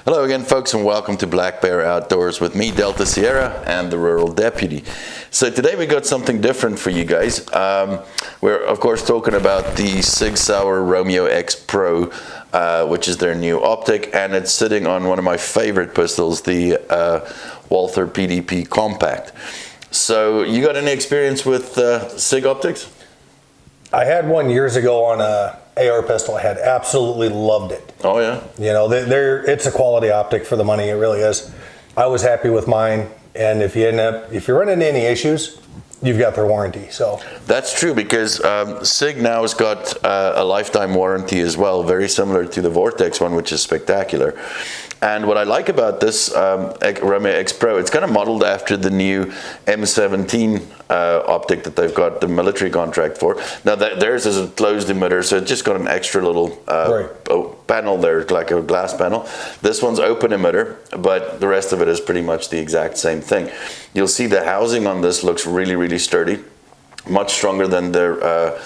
Hello again, folks, and welcome to Black Bear Outdoors with me, Delta Sierra, and the Rural Deputy. So today we got something different for you guys. We're, of course, talking about the Sig Sauer Romeo X Pro, which is their new optic, and it's sitting on one of my favorite pistols, the Walther PDP Compact. So you got any experience with Sig optics? I had one years ago on a AR pistol. I had absolutely loved it. Oh yeah. You know, it's a quality optic for the money. It really is. I was happy with mine, and if you're running into any issues, you've got their warranty. So that's true, because Sig now has got a lifetime warranty as well, very similar to the Vortex one, which is spectacular. And what I like about this Romeo X Pro, it's kind of modeled after the new M17 optic that they've got the military contract for. Now theirs is a closed emitter, so it's just got an extra little panel there, like a glass panel. This one's open emitter, but the rest of it is pretty much the exact same thing. You'll see the housing on this looks really, really sturdy, much stronger than the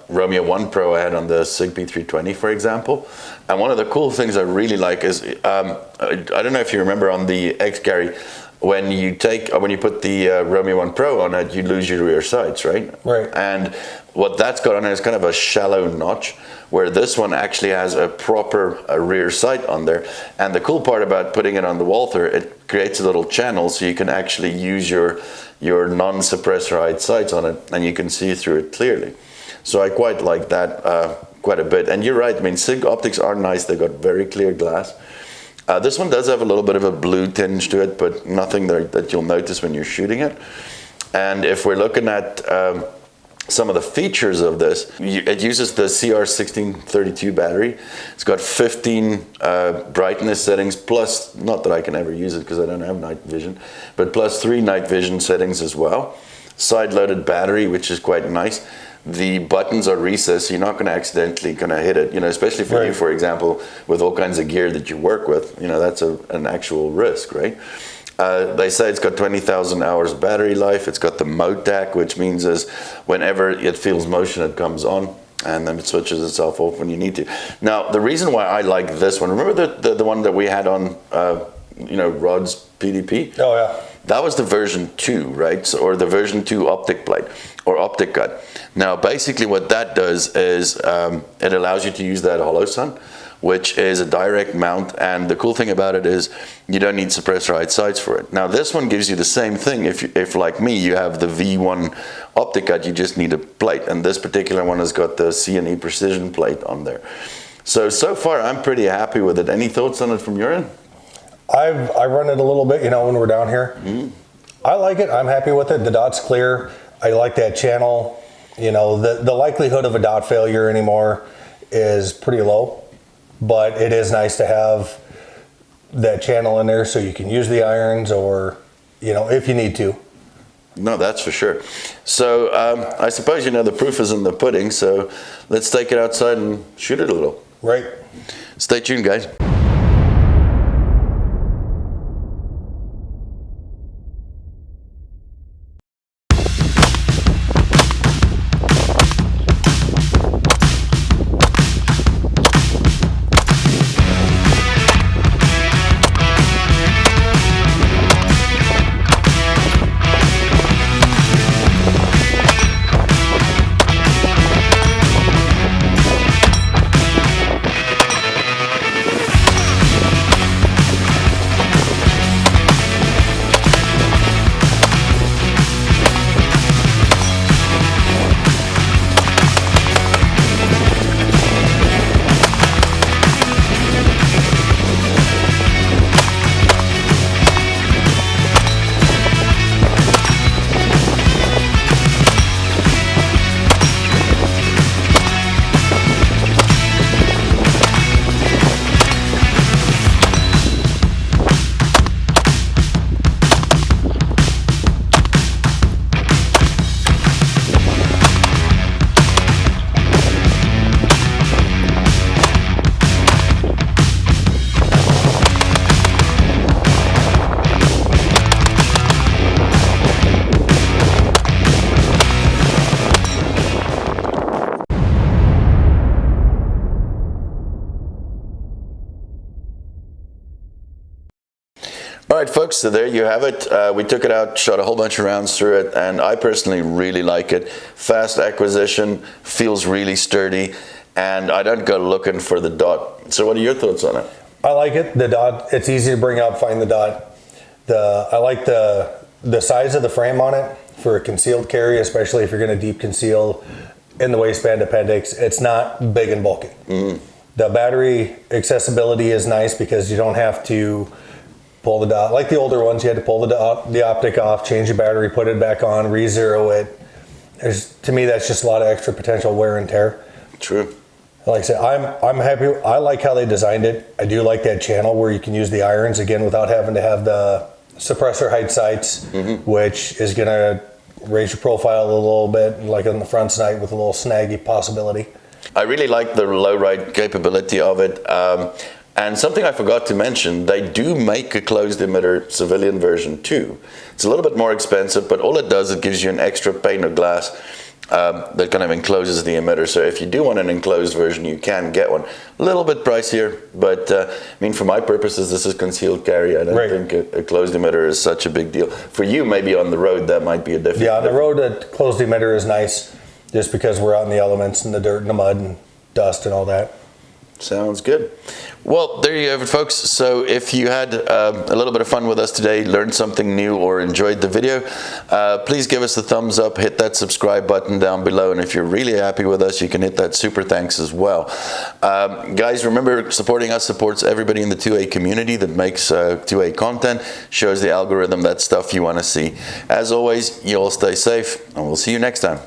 Romeo 1 Pro I had on the Sig P320, for example. And one of the cool things I really like is, I don't know if you remember on the X Gary, when you put the Romeo 1 Pro on it, you lose your rear sights, right? Right. And what that's got on it is kind of a shallow notch, where this one actually has a proper rear sight on there. And the cool part about putting it on the Walther, it creates a little channel so you can actually use your non-suppressorized sights on it, and you can see through it clearly. So I quite like that quite a bit. And you're right, I mean, Sig optics are nice. They've got very clear glass. This one does have a little bit of a blue tinge to it, but nothing that you'll notice when you're shooting it. And if we're looking at some of the features of this, it uses the CR1632 battery. It's got 15 brightness settings, plus, not that I can ever use it because I don't have night vision, but plus 3 night vision settings as well. Side-loaded battery, which is quite nice. The buttons are recessed, so you're not going to accidentally hit it, especially for you, for example, with all kinds of gear that you work with, that's an actual risk, right? They say it's got 20,000 hours battery life. It's got the MOTAC, which means is whenever it feels motion, it comes on, and then it switches itself off when you need to. Now, the reason why I like this one, remember the one that we had on, Rod's PDP? Oh, yeah. That was the version 2, right? So, or the version 2 optic plate or optic cut. Now, basically what that does is it allows you to use that hollow sun, which is a direct mount. And the cool thing about it is you don't need suppressorized sights for it. Now, this one gives you the same thing. If like me, you have the V1 optic cut, you just need a plate. And this particular one has got the C&E precision plate on there. So far, I'm pretty happy with it. Any thoughts on it from your end? I run it a little bit, when we're down here. Mm-hmm. I like it. I'm happy with it. The dot's clear. I like that channel. The likelihood of a dot failure anymore is pretty low, but it is nice to have that channel in there so you can use the irons or, if you need to. No, that's for sure. So I suppose, the proof is in the pudding, so let's take it outside and shoot it a little. Right. Stay tuned, guys. right, folks, so there you have it. We took it out, shot a whole bunch of rounds through it, and I personally really like it. Fast acquisition, feels really sturdy, and I don't go looking for the dot. So what are your thoughts on it? I like it. The dot, it's easy to bring up, find the dot. I like the size of the frame on it for a concealed carry, especially if you're going to deep conceal in the waistband appendix. It's not big and bulky. The battery accessibility is nice because you don't have to pull the dot. Like the older ones, you had to pull the optic off, change the battery, put it back on, re-zero it. To me, that's just a lot of extra potential wear and tear. True. Like I said, I'm happy. I like how they designed it. I do like that channel where you can use the irons again without having to have the suppressor height sights, which is going to raise your profile a little bit, like on the front sight with a little snaggy possibility. I really like the low ride capability of it. And something I forgot to mention, they do make a closed emitter civilian version too. It's a little bit more expensive, but all it does, it gives you an extra pane of glass that kind of encloses the emitter. So if you do want an enclosed version, you can get one. A little bit pricier, but I mean, for my purposes, this is concealed carry. I don't think a closed emitter is such a big deal. For you, maybe on the road, that might be a different. Yeah, on the road, a closed emitter is nice, just because we're out in the elements and the dirt and the mud and dust and all that. Sounds good. Well, there you have it, folks. So if you had a little bit of fun with us today, learned something new, or enjoyed the video, please give us a thumbs up, hit that subscribe button down below, and if you're really happy with us, you can hit that super thanks as well. Guys, remember, supporting us supports everybody in the 2A community that makes 2A content, shows the algorithm that stuff you want to see. As always, you all stay safe, and we'll see you next time.